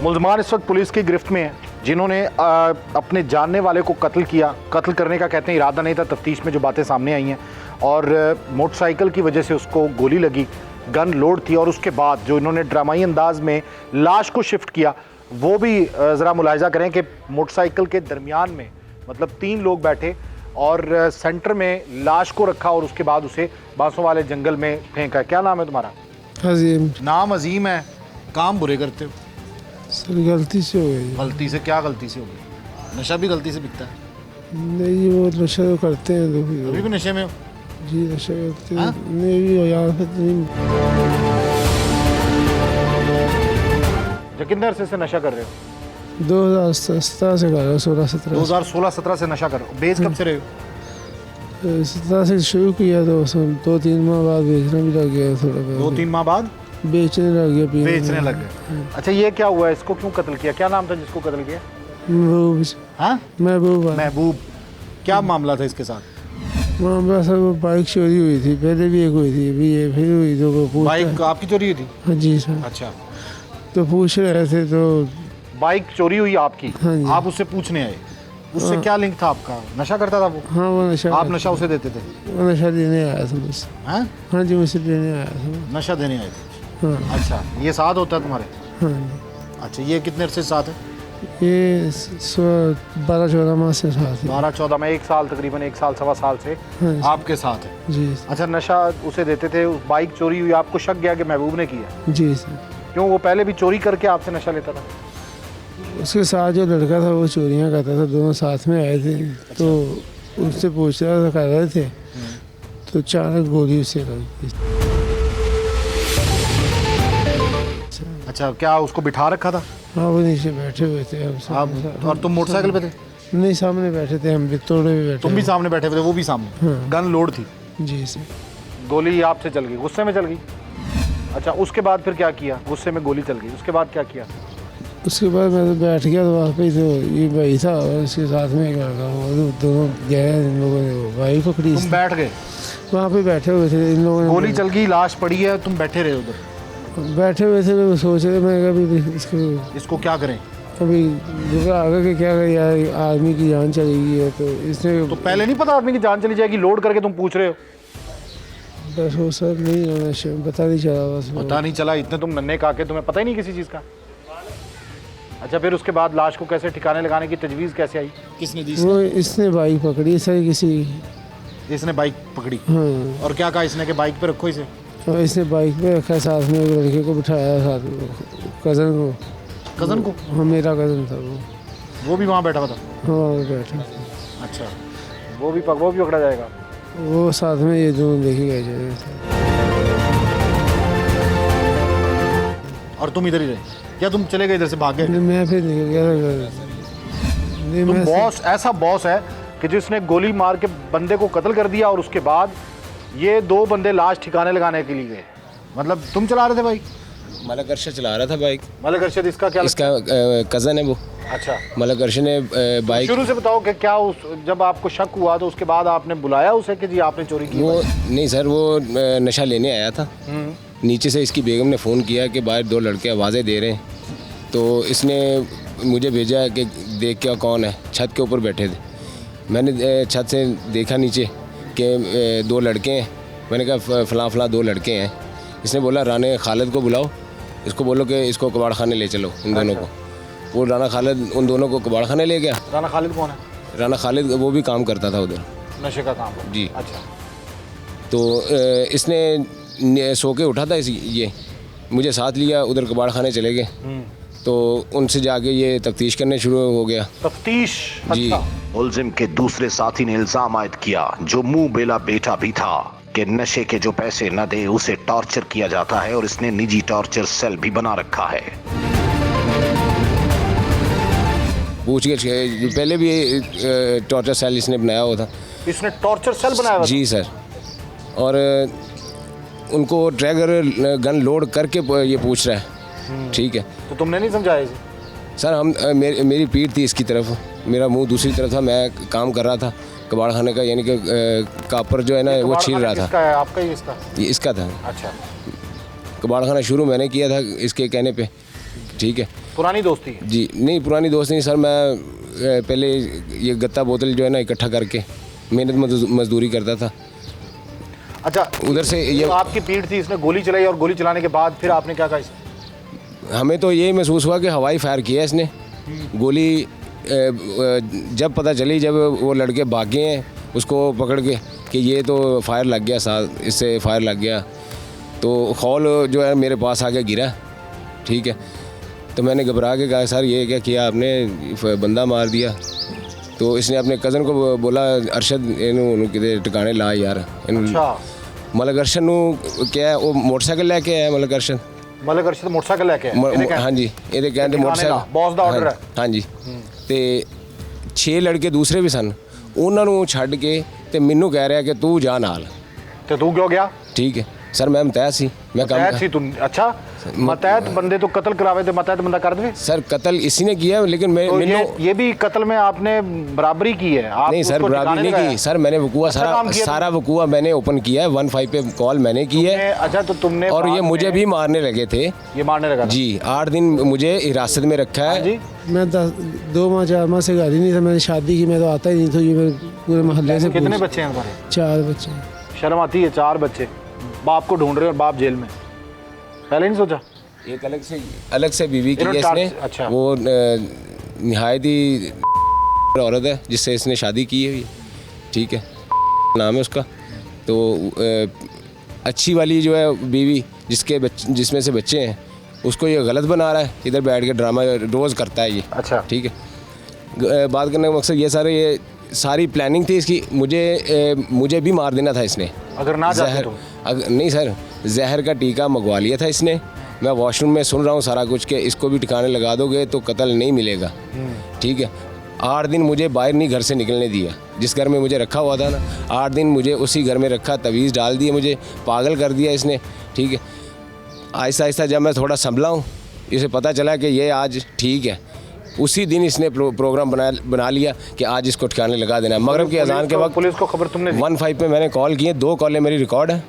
मुल्ज़मान इस वक्त पुलिस की गिरफ्त में हैं, जिन्होंने अपने जानने वाले को कत्ल किया। कत्ल करने का कहते हैं इरादा नहीं था, तफ्तीश में जो बातें सामने आई हैं, और मोटरसाइकिल की वजह से उसको गोली लगी, गन लोड थी, और उसके बाद जो इन्होंने ड्रामाई अंदाज में लाश को शिफ्ट किया, वो भी ज़रा मुलाहिजा करें कि मोटरसाइकिल के दरमियान में मतलब 3 लोग बैठे और सेंटर में लाश को रखा और उसके बाद उसे बांसों वाले जंगल में फेंका। क्या नाम है तुम्हारा? अजीम। नाम अजीम है, काम बुरे करते हो? सर गलती से हो गई। गलती से? क्या गलती से हो गई? नशा भी गलती से बिकता है? नहीं, वो नशा तो करते हैं तो अभी भी नशे में हो? जी नशा करते हैं। हाँ? नहीं भी हो यहाँ पे नहीं। कितने अरसे से नशा कर रहे हो? 2017 से कर रहा हूँ, 16-17। 2016-17 से नशा कर रहे हो? बेच कब से रहे हो? 17 से शुरू किया तो 2-3 माह बाद बेचना भी लग गया, थोड़ा बहुत 2-3 माह बाद बेचने लग गया, बेचने लग गए। अच्छा, ये क्या हुआ? इसको क्यों कत्ल किया? क्या नाम था जिसको कत्ल किया? महबूब। हाँ, महबूब। महबूब। क्या मामला था इसके साथ? मामला सर वो बाइक चोरी हुई थी, पहले भी एक हुई थी, अभी ये फिर हुई, तो वो पूछता है। बाइक आपकी चोरी हुई थी? हाँ जी सर। अच्छा, तो पूछ रहे थे तो बाइक चोरी हुई आपकी? हाँ जी। आप उससे पूछने आए? उससे क्या लिंक था आपका? नशा करता था वो? हाँ, वो नशा। आप नशा उसे देते थे? वो नशा देने आया था मुझसे। हाँ? हाँ जी, मुझसे देने आया था वो। नशा देने आए थे? हाँ। अच्छा, ये साथ होता है तुम्हारे? हाँ जी। अच्छा, ये कितने अरसे से साथ है? ये 12-14 माह से साथ है। 12-14 में 1 साल, तकरीबन 1 साल 1.25 साल से हाँ जी। आपके साथ है? जी। अच्छा, नशा उसे देते थे, बाइक चोरी हुई, आपको शक गया कि महबूब ने किया? जी सर। क्यों? वो पहले भी चोरी करके आपसे नशा लेता था? उसके साथ जो लड़का था वो चोरियाँ करता था, दोनों साथ में आए थे। तो उससे पूछ रहा था, कर रहे थे, तो अचानक गोली उससे लग गई। अच्छा, क्या उसको बिठा रखा था? हाँ, वो नीचे बैठे हुए थे हम सब। आप और तुम मोटरसाइकिल पे थे? नहीं, सामने बैठे थे, हम भी तोड़े हुए बैठे। तुम भी सामने बैठे थे, वो भी सामने? हाँ। गन लोड थी? जी सर। गोली आपसे चल गई, गुस्से में चल गई? अच्छा, उसके बाद फिर क्या किया? गुस्से में गोली चल गई, उसके बाद क्या किया? उसके बाद मैं तो बैठ गया, तो वहाँ पे तो ये भाई था और उसके साथ में एक लड़का, वो दोनों गए, इन लोगों ने वो भाई पकड़ी। तुम बैठ गए वहाँ पे बैठे हुए थे, इन लोगों ने गोली चल गई, लाश पड़ी है, तुम बैठे रहे उधर? बैठे हुए थे, वो सोच रहे, मैं कभी इसको क्या करें? अभी आगे के क्या करें यार, आदमी की जान चली गई है, तो इसने तो पहले नहीं पता आदमी की जान चली जाएगी? लोड करके तुम पूछ रहे हो? बस वो सब नहीं होना, पता नहीं चला बस वो। पता नहीं चला, इतने तुम नन्हे काके, तुम्हें पता ही नहीं किसी चीज़ का। अच्छा, फिर उसके बाद लाश को कैसे ठिकाने लगाने की तजवीज़ कैसे आई? किसने दी? वो इसने बाइक पकड़ी सर किसी। इसने बाइक पकड़ी? हाँ। और क्या कहा इसने कि बाइक पे रखो इसे? और इसने बाइक पे रखा, साथ में एक लड़के को बिठाया, साथ में कज़न को। कज़न को? हाँ, मेरा कज़न था वो भी वहाँ बैठा हुआ था? हाँ, वो बैठा। अच्छा, वो भी पकड़ा जाएगा? वो साथ में ये दोनों देखे गए थे। और तुम इधर ही रहे? क्या तुम चले गए इधर से, भाग गए? मैं फिर निकल गया। तुम बॉस, ऐसा बॉस है कि जिसने गोली मार के बंदे को कत्ल कर दिया और उसके बाद ये 2 बंदे लाश ठिकाने लगाने के लिए गए। मतलब तुम चला रहे थे बाइक? मलक अरशद चला रहा था बाइक। मलक अरशद इसका क्या? इसका कज़न है वो। अच्छा, मलक अरशद ने बाइक। शुरू से बताओ कि क्या जब आपको शक हुआ तो उसके बाद आपने बुलाया उसे कि जी आपने चोरी की? वो नहीं सर, वो नशा लेने आया था। नीचे से इसकी बेगम ने फ़ोन किया कि बाहर 2 लड़के आवाज़ें दे रहे हैं, तो इसने मुझे भेजा कि देख क्या कौन है। छत के ऊपर बैठे थे, मैंने छत से देखा नीचे कि 2 लड़के हैं। मैंने कहा फ़लाँ 2 लड़के हैं। इसने बोला राना खालिद को बुलाओ, इसको बोलो कि इसको कबाड़ खाने ले चलो इन दोनों को। वो राना खालिद उन दोनों को कबाड़ खाने ले गया। राना खालिद कौन है? राना खालिद वो भी काम करता था उधर, नशे का काम? जी। अच्छा, तो इसने सो के उठा था ये मुझे साथ लिया, उधर कबाड़ खाने चले गए। तो उनसे जाके ये तफ्तीश करने शुरू हो गया। तफ्तीश? जी। अच्छा। मुलजिम के दूसरे साथी ने इल्जाम आयद किया, जो मुंह बेला बेटा भी था, कि नशे के जो पैसे न दे उसे टॉर्चर किया जाता है और इसने निजी टॉर्चर सेल भी बना रखा है। पूछगिछ पहले भी टॉर्चर सेल इसने बनाया हुआ था। इसने टॉर्चर सेल बनाया हुआ? जी सर। और उनको ट्रैगर गन लोड करके ये पूछ रहा है। ठीक है, तो तुमने नहीं समझाया इसे? सर हम मेरी पीठ थी इसकी तरफ, मेरा मुंह दूसरी तरफ था, मैं काम कर रहा था कबाड़ खाने का, यानी कि कापर जो है ना वो छील रहा था। किसका है, आपका ही इसका? ये इसका था। अच्छा, कबाड़ खाना शुरू मैंने किया था इसके कहने पे। ठीक है, पुरानी दोस्ती है? जी नहीं, पुरानी दोस्त नहीं सर। मैं पहले ये गत्ता बोतल जो है ना इकट्ठा करके मेहनत मजदूरी करता था। अच्छा, उधर से ये आपकी पीठ थी, इसने गोली चलाई और गोली चलाने के बाद फिर आपने क्या कहा इसे? हमें तो यही महसूस हुआ कि हवाई फायर किया इसने। गोली जब पता चली, जब वो लड़के भागे हैं उसको पकड़ के कि ये तो फायर लग गया, साथ इससे फायर लग गया, तो खौल जो है मेरे पास आके गिरा। ठीक है, तो मैंने घबरा के कहा सर ये क्या किया आपने, बंदा मार दिया। तो इसने अपने कज़न को बोला अरशद इन्हों किते टिकाने ला यार। अच्छा, मलक अरशद नू क्या है, वो मोटरसाइकिल लेके आया मलक अरशद मोटरसाइकिल लेके आया? हाँ जी, ये कहते मोटरसाइकिल बॉस ਦਾ ਆਰਡਰ ਹੈ। हाँ जी। ਤੇ 6 ਲੜਕੇ ਦੂਸਰੇ ਵੀ ਸਨ, ਉਹਨਾਂ ਨੂੰ ਛੱਡ ਕੇ ਤੇ ਮੈਨੂੰ ਕਹਿ ਰਿਹਾ ਕਿ ਤੂੰ ਜਾ ਨਾਲ। ਤੇ ਤੂੰ ਕਿਉਂ ਗਿਆ? ठीक है सर, मैं मुतैद सी, मैं काम मतैद सी तुम? अच्छा, मतैद बंदे तो कत्ल करावे थे, मतैद बंदा कर दे? सर कत्ल इसी ने किया, लेकिन मैं तो ये भी कत्ल में आपने बराबरी की है? आप नहीं सर, बराबरी नहीं की सर। मैंने वकूआ सारा वकूआ मैंने ओपन किया है। 15 पे कॉल मैंने की है। अच्छा, तो तुमने और ये मुझे भी मारने लगे थे। ये मारने लगा जी, 8 दिन मुझे हिरासत में रखा है। जी, मैं 2 माह 4 माह से घर ही नहीं था। मैंने शादी की, मैं तो आता ही नहीं था। ये मेरे पूरे मोहल्ले से। कितने बच्चे हैं तुम्हारे? 4 बच्चे। शर्म आती है? 4 बच्चे, बाप को ढूंढ रहे और बाप जेल में। पहले नहीं सोचा? एक अलग से बीवी की है इसने। अच्छा। वो निहायत ही औरत है जिससे इसने शादी की है। ठीक है, नाम है उसका। तो अच्छी वाली जो है बीवी जिसमें से बच्चे हैं, उसको ये गलत बना रहा है, इधर बैठ के ड्रामा रोज़ करता है ये। अच्छा, ठीक है, बात करने का मकसद ये सारी प्लानिंग थी इसकी। मुझे भी मार देना था इसने अगर ना जाते तुम। नहीं सर, जहर का टीका मंगवा लिया था इसने। मैं वॉशरूम में सुन रहा हूँ सारा कुछ कि इसको भी ठिकाने लगा दोगे तो कत्ल नहीं मिलेगा। ठीक है, 8 दिन मुझे बाहर नहीं घर से निकलने दिया। जिस घर में मुझे रखा हुआ था ना, 8 दिन मुझे उसी घर में रखा, तवीज़ डाल दिए, मुझे पागल कर दिया इसने। ठीक है, आहिस्ता आहिस्ता जब मैं थोड़ा संभला हूँ, इसे पता चला कि ये आज ठीक है, उसी दिन इसने प्रोग्राम बना लिया कि आज इसको ठिकाने लगा देना। मगरिब की अजान के वक्त पुलिस को खबर तुमने दी? 15 पे मैंने कॉल किए, 2 कॉलें मेरी रिकॉर्ड है।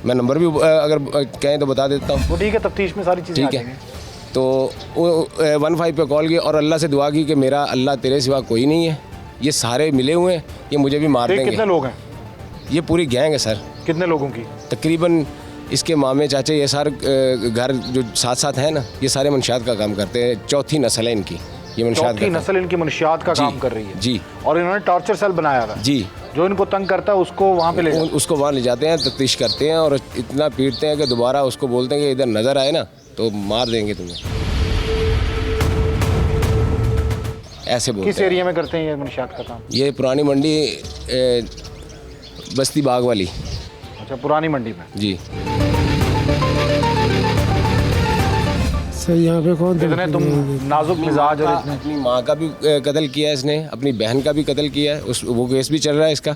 मैं नंबर भी अगर कहें तो बता देता हूँ। वो ठीक है, तफ्तीश में सारी चीज़ें ठीक है। तो 15 पे कॉल किया और अल्लाह से दुआ की कि मेरा अल्लाह तेरे सिवा कोई नहीं है, ये सारे मिले हुए हैं, ये मुझे भी मार देंगे। कितने लोग हैं? ये पूरी गैंग है सर, कितने लोगों की? तकरीबन इसके मामे चाचे ये सारे घर जो साथ साथ हैं ना, ये सारे मंशियात का काम करते हैं। चौथी नस्ल है इनकी, ये मंशियात चौथी नस्ल इनकी मंशियात का जी, काम कर रही है जी। और इन्होंने टॉर्चर सेल बनाया था जी। जो इनको तंग करता है उसको वहाँ पे ले जाते हैं। उसको वहाँ ले जाते हैं, तफ्तीश करते हैं और इतना पीटते हैं कि दोबारा उसको बोलते हैं कि इधर नज़र आए ना तो मार देंगे तुम्हें, ऐसे बोलते किस हैं। एरिया में करते हैं ये मंशियात का काम? ये पुरानी मंडी बस्ती बाग वाली। अच्छा, पुरानी मंडी में। जी। सर यहाँ पे कौन इतने तुम नाजुक मिजाज और इतने अपनी माँ का भी कत्ल किया है इसने, अपनी बहन का भी कत्ल किया है, उस वो केस भी चल रहा है इसका।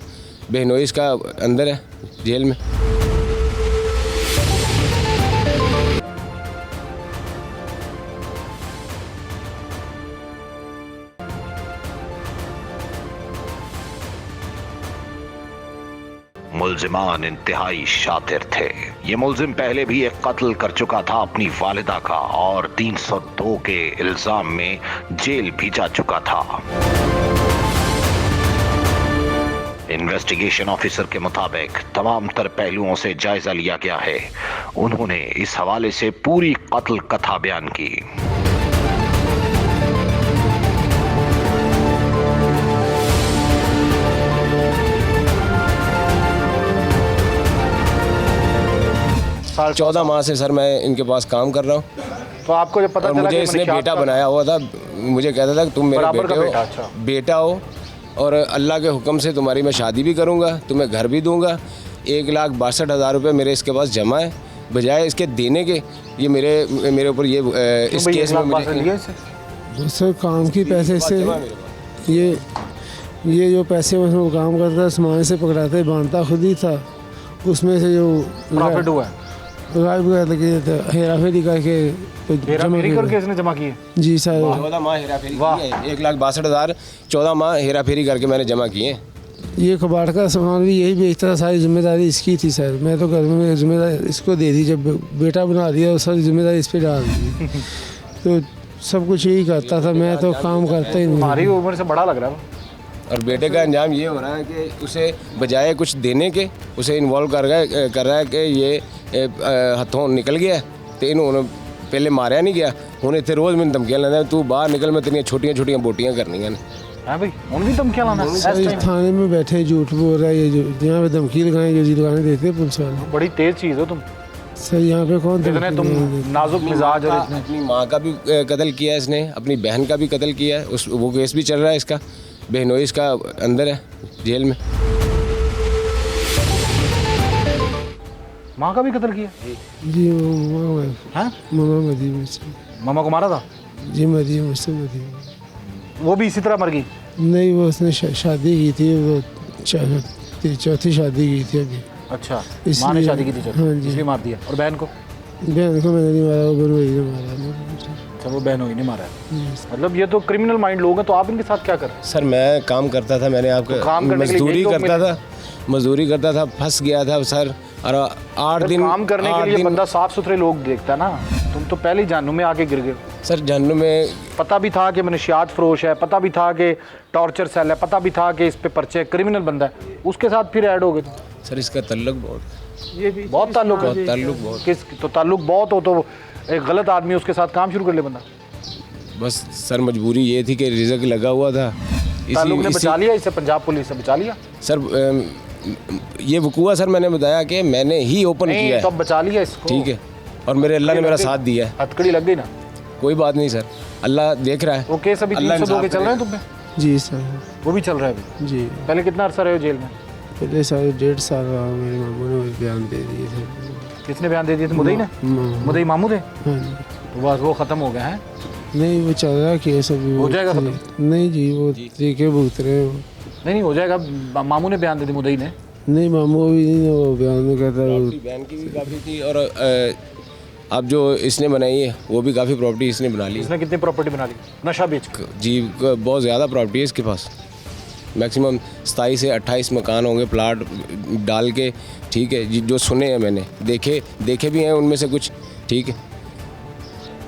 बहनोई इसका अंदर है जेल में। मुल्जिमान इंतहाई शातिर थे। ये मुल्जिम पहले भी एक कत्ल कर चुका था अपनी वालिदा का और 302 के इल्जाम में जेल भी जा चुका था। इन्वेस्टिगेशन ऑफिसर के मुताबिक तमाम तर पहलुओं से जायजा लिया गया है। उन्होंने इस हवाले से पूरी कत्ल कथा बयान की। साल 14 माह से सर मैं इनके पास काम कर रहा हूँ तो आपको जब पता और चला मुझे कि इसने मंशियात बेटा का- बनाया हुआ था, मुझे कहता था कि तुम मेरे बराबर का बेटे बेटा, हो, अच्छा। बेटा हो और अल्लाह के हुक्म से तुम्हारी मैं शादी भी करूँगा, तुम्हें घर भी दूंगा। 1,62,000 रुपये मेरे इसके पास जमा है, बजाय इसके देने के ये मेरे ऊपर ये इस भाई, केस 1 में लाख बासठ मुझे लिए इससे? सर काम की पैसे से ये जो पैसे उसमें काम करता था, सामान से पकड़ाते बांधता खुद ही था, उसमें से जो प्रॉफिट हुआ है, गायब हेरा फेरी करके हेरा फेरी करके इसने जमा किए। जी सर। 14 माह हेरा फेरी की है, 1,62,000 14 माह हेरा फेरी करके मैंने जमा किए हैं। ये कबाड़ का सामान भी यही बेचता था, सारी जिम्मेदारी इसकी थी सर। मैं तो घर में जिम्मेदारी इसको दे दी, जब बेटा बना दिया और सारी जिम्मेदारी इस पर डाल दी। तो सब कुछ यही करता था, मैं तो काम करता ही नहीं। हमारी उम्र से बड़ा लग रहा है। और बेटे का अंजाम ये हो रहा है कि उसे बजाय कुछ देने के उसे इन्वॉल्व कर रहा है कि ये हथों निकल गया तो इन्होंने पहले मारा नहीं गया, उन्हें इतने रोज़ मैंने धमकियाँ लेना, तू बाहर निकल, मैं तेरी छोटियाँ छोटियाँ बोटियाँ करनी है। हाँ भाई, उन भी धमकियाँ लाना है? सर थाने में बैठे झूठ बोल रहा है, ये जो यहाँ पे धमकी लगाएं, जो लगाने देते हैं पुलिस वाले। बड़ी तेज चीज़ हो तुम। सर यहाँ पे कौन इतने तुम नाजुक मिजाज और इतने अपनी माँ का भी कत्ल किया है इसने, अपनी बहन का भी कत्ल किया है, उस वो केस भी चल रहा है इसका। बहनोई इसका अंदर है जेल में। माँ का भी कत्ल किया? जी मामा हाँ, मामा मदी मुझसे। मामा को मारा था? जी मदी मुझसे मदी। वो भी इसी तरह मर गई? नहीं, वो उसने शादी की थी, वो चौथी शादी की थी अभी। अच्छा, माँ ने इसलिए- शादी की थी चलो, हाँ जी। इसलिए मार दिया। और बहन को? बहन को मैंने नहीं मारा, वो बनवाई ने मारा। अच्छा, वो बहन हुई नहीं मारा है। मतलब ये तो क्रिमिनल माइंड लोग हैं, तो आप इनके साथ क्या कर? सर मैं काम करता था, मैंने आपको तो काम करने के लिए मजदूरी यही लोग करता मिले? था, मजदूरी करता था, फंस गया था सर। और 8 दिन काम करने के 8 लिए दिन बंदा साफ सुथरे लोग देखता है ना। तुम तो पहले ही जानू में आके गिर गए। सर जहन्नुम में पता भी था कि मनशियात फरोश है, पता भी था कि टॉर्चर सेल है, पता भी था कि इस पे पर्चे क्रिमिनल बंदा है, उसके साथ फिर ऐड हो गए तुम। सर इसका ताल्लुक बहुत बहुत ताल्लुक है। ताल्लुक बहुत किस तो ताल्लुक बहुत हो तो एक गलत आदमी उसके साथ काम शुरू कर ले बंदा। बस सर मजबूरी ये थी कि रिजक लगा हुआ था। ताल्लुक ने बचा लिया इसे, पंजाब पुलिस से बचा लिया। सर ये वकूआ सर मैंने बताया कि मैंने ही ओपन किया नहीं, है। तो अब बचा लिया इसको। ठीक है, और मेरे अल्लाह ने मेरा साथ दिया है। हथकड़ी लग गई ना। कोई बात नहीं सर, अल्लाह देख रहा है। वो केस अभी अल्लाह 302 के इंसाफ चल रहे हैं करेगा। तुम पे? जी सर। वो भी चल रहा है अभी? जी। पहले कितना अरसा रहे हो जेल में? पहले साल 1.5 साल रहा, मेरे मामू ने बयान दे दिए थे। किसने बयान दे दिए थे? मुदई ने? मुदई मामू थे? हाँ जी। तो बस वो ख़त्म हो गया है। नहीं, वो चल रहा है केस अभी। हो जाएगा खत्म? नहीं जी, वो तरीके भुगत रहे हो। नहीं हो जाएगा। मामू ने बयान दे दी, मुदई ने? नहीं, मामू भी नहीं, वो बयान में कहता है। बहन की भी काफ़ी थी और अब जो इसने बनाई है वो भी काफ़ी प्रॉपर्टी इसने बना ली। इसने कितनी प्रॉपर्टी बना ली नशा बेच कर? जी बहुत ज़्यादा प्रॉपर्टी है इसके पास, मैक्सिमम 27 से 28 मकान होंगे प्लाट डाल के। ठीक है जी, जो सुने हैं मैंने, देखे भी हैं उनमें से कुछ। ठीक है,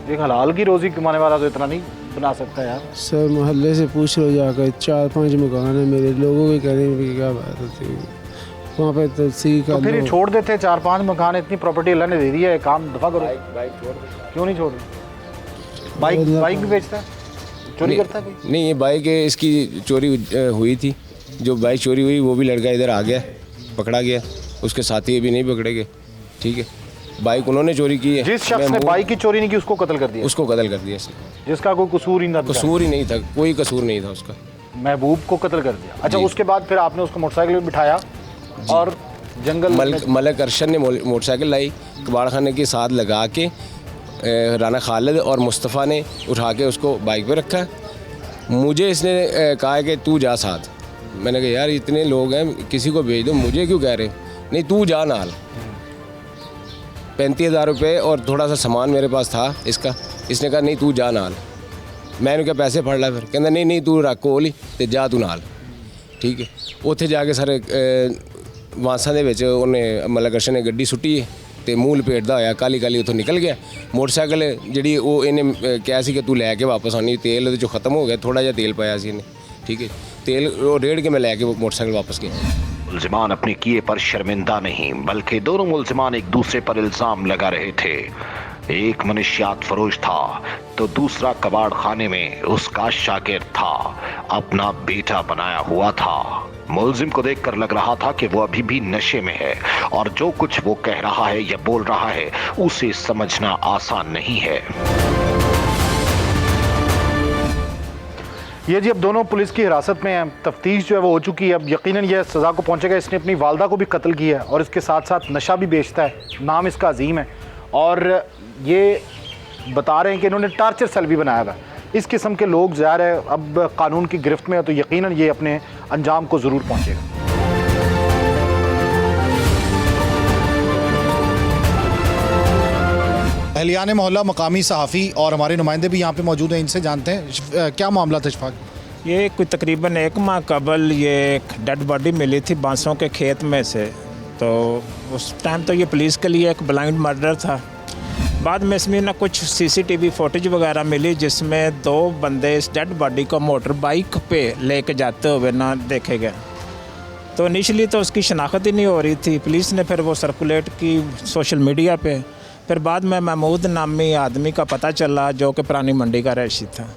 एक हलाल की रोज़ी कमाने वाला तो इतना नहीं बना सकता यार। सर मोहल्ले से पूछ लो जाकर, 4-5 मकान है मेरे, लोगों के कहने में क्या बात होती है। वहाँ पे तस्सी का तो फिर ये छोड़ देते 4-5 मकान, इतनी प्रॉपर्टी अल्लाह ने दे दी है, काम दफा करो। क्यों नहीं छोड़ रहे? बाइक भी बेचता है, चोरी करता है कोई? नहीं, ये बाइक इसकी चोरी हुई थी। जो बाइक चोरी हुई वो भी लड़का इधर आ गया, पकड़ा गया, उसके साथी अभी नहीं पकड़े गए। ठीक है, बाइक उन्होंने चोरी की है। जिस शख्स ने बाइक की चोरी नहीं की उसको कत्ल कर दिया? उसको कत्ल कर दिया इसने, जिसका कोई कसूर ही ना था। कसूर ही नहीं था, कोई कसूर नहीं था उसका। महबूब को कत्ल कर दिया। अच्छा, उसके बाद फिर आपने उसको मोटरसाइकिल में बिठाया और जंगल मलक अरशद ने मोटरसाइकिल लाई, कबाड़ खाने के साथ लगा के राना खालिद और मुस्तफ़ा ने उठा के उसको बाइक पे रखा। मुझे इसने कहा कि तू जा साथ। मैंने कहा यार इतने लोग हैं, किसी को भेज दो, मुझे क्यों कह रहे? नहीं तू जा नाल। 35,000 रुपये और थोड़ा सा सामान मेरे पास था इसका। इसने कहा नहीं तू जा नाल। मैंने क्या पैसे फड़ ला, फिर कहता नहीं तू रख कोल ही ते जा तू नाल। ठीक है, उत्थे जाके सर वांसा दे विच उन्हें मलक अरशद ने गड्डी सुट्टी ते मूंह लपेटदा होया काली उत्थों निकल गया। मोटरसाइकिल जिहड़ी वो इन्हें कहा सी कि तू लैके वापस आनी, तेल ओहदे चों खत्म हो गया, थोड़ा जिहा तेल पाया सी इन्हें। ठीक है, तेल वो रेड़ के मैं लैके मोटरसाइकिल वापस गया। मुल्जिमान अपने किए पर शर्मिंदा नहीं, बल्कि दोनों मुल्जिमान एक दूसरे पर इल्जाम लगा रहे थे। एक मनुष्यात फरोश था तो दूसरा कबाड़ खाने में उसका शागिर्द था, अपना बेटा बनाया हुआ था। मुल्जिम को देखकर लग रहा था कि वो अभी भी नशे में है और जो कुछ वो कह रहा है या बोल रहा है उसे समझना आसान नहीं है। ये जी अब दोनों पुलिस की हिरासत में हैं, तफ्तीश जो है वो हो चुकी है। अब यकीनन ये सज़ा को पहुंचेगा। इसने अपनी वालदा को भी कत्ल किया है और इसके साथ साथ नशा भी बेचता है। नाम इसका अजीम है और ये बता रहे हैं कि इन्होंने टार्चर सेल भी बनाया हुआ है। इस किस्म के लोग ज़ाहिर है अब कानून की गिरफ्त में है तो यकीनन ये अपने अंजाम को ज़रूर पहुँचेगा। अहलियान मोहल्ला, मकामी सहाफ़ी और हमारे नुमाइंदे भी यहाँ पे मौजूद हैं, इनसे जानते हैं क्या मामला था इशफाक? ये कोई तकरीबन 1 माह कबल ये एक डेड बॉडी मिली थी बांसों के खेत में से। तो उस टाइम तो ये पुलिस के लिए एक ब्लाइंड मर्डर था। बाद में इसमें ना कुछ CCTV फुटेज वगैरह मिली जिसमें 2 बंदे इस डेड बॉडी को मोटर बाइक पे लेके जाते हुए ना देखे गए। तो इनिशियली तो उसकी शनाख्त ही नहीं हो रही थी। पुलिस ने फिर वो सर्कुलेट की सोशल मीडिया पे। फिर बाद में महमूद नामी आदमी का पता चला जो कि पुरानी मंडी का रहायशी था।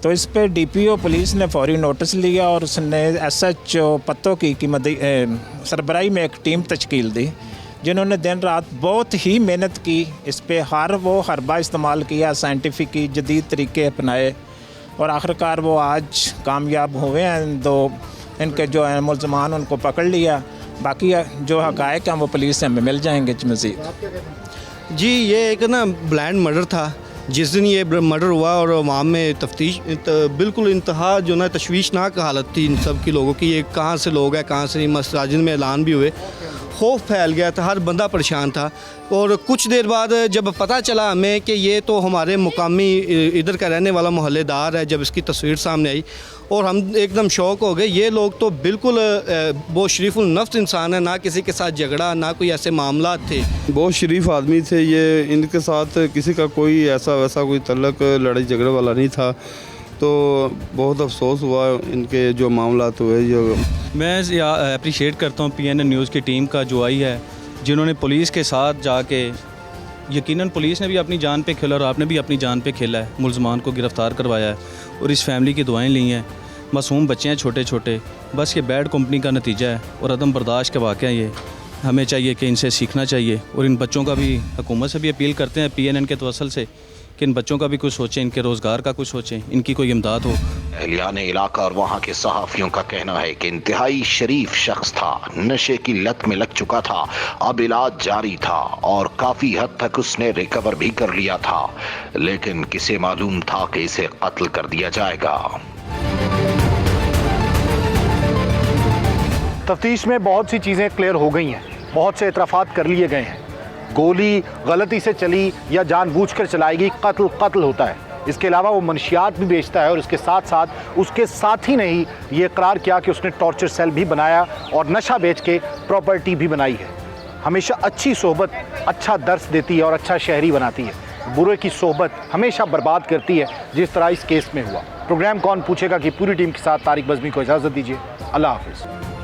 तो इस पे DPO पुलिस ने फौरी नोटिस लिया और उसने SHO पत्तों की सरबराही में एक टीम तश्कील दी जिन्होंने दिन रात बहुत ही मेहनत की। इस पे हर हरबा इस्तेमाल किया, साइंटिफिक जदीद तरीके अपनाए और आखिरकार वो आज कामयाब हुए हैं। 2 इनके जो है मुल्ज़मान उनको पकड़ लिया। बाकी जो हक़ाइक़ हैं वो पुलिस से हमें मिल जाएंगे मज़ीद। जी ये एक ना ब्लाइंड मर्डर था। जिस दिन ये मर्डर हुआ और वहाँ में तफ्तीश बिल्कुल इंतहा जो ना तशवीशनाक हालत थी इन सब की लोगों की। ये कहाँ से लोग हैं कहाँ से नहीं, मसाजिद में ऐलान भी हुए, खौफ फैल गया था, हर बंदा परेशान था। और कुछ देर बाद जब पता चला हमें कि ये तो हमारे मुकामी इधर का रहने वाला मोहल्लेदार है, जब इसकी तस्वीर सामने आई और हम एकदम शौक हो गए। ये लोग तो बिल्कुल बहुत शरीफुल नफ्स इंसान है, ना किसी के साथ झगड़ा ना कोई ऐसे मामला थे। बहुत शरीफ आदमी थे ये, इनके साथ किसी का कोई ऐसा वैसा कोई तल्लक लड़ाई झगड़े वाला नहीं था। तो बहुत अफसोस हुआ इनके जो मामला हुए। जो मैं अप्रिशिएट करता हूँ PNN न्यूज़ की टीम का जो आई है, जिन्होंने पुलिस के साथ जाके, यकीनन पुलिस ने भी अपनी जान पे खेला और आपने भी अपनी जान पे खेला है, मुल्ज़मान को गिरफ़्तार करवाया है और इस फैमिली की दुआएं ली हैं। मासूम बच्चे हैं छोटे छोटे, बस ये बैड कंपनी का नतीजा है और अदम बर्दाश्त के वाक़या ये। हमें चाहिए कि इनसे सीखना चाहिए और इन बच्चों का भी हुकूमत से भी अपील करते हैं PNN के तवसल से कि इन बच्चों का भी कुछ सोचें, इनके रोज़गार का कुछ सोचें, इनकी कोई इमदाद हो। अहलियान इलाका और वहाँ के सहाफ़ियों का कहना है कि इंतहाई शरीफ शख्स था, नशे की लत में लग चुका था, अब इलाज जारी था और काफ़ी हद तक उसने रिकवर भी कर लिया था, लेकिन किसे मालूम था कि इसे कत्ल कर दिया जाएगा। तफ्तीश में बहुत सी चीज़ें क्लियर हो गई हैं, बहुत से इतराफ़ात कर लिए गए हैं। गोली गलती से चली या जानबूझकर चलाएगी, कत्ल होता है। इसके अलावा वो मनशियात भी बेचता है और इसके साथ साथ उसके साथी ने ही ये इकरार किया कि उसने टॉर्चर सेल भी बनाया और नशा बेच के प्रॉपर्टी भी बनाई है। हमेशा अच्छी सोहबत अच्छा दर्स देती है और अच्छा शहरी बनाती है, बुरे की सोहबत हमेशा बर्बाद करती है, जिस तरह इस केस में हुआ। प्रोग्राम कौन पूछेगा की पूरी टीम के साथ तारिक बज़मी को इजाज़त दीजिए। अल्लाह हाफ़िज़।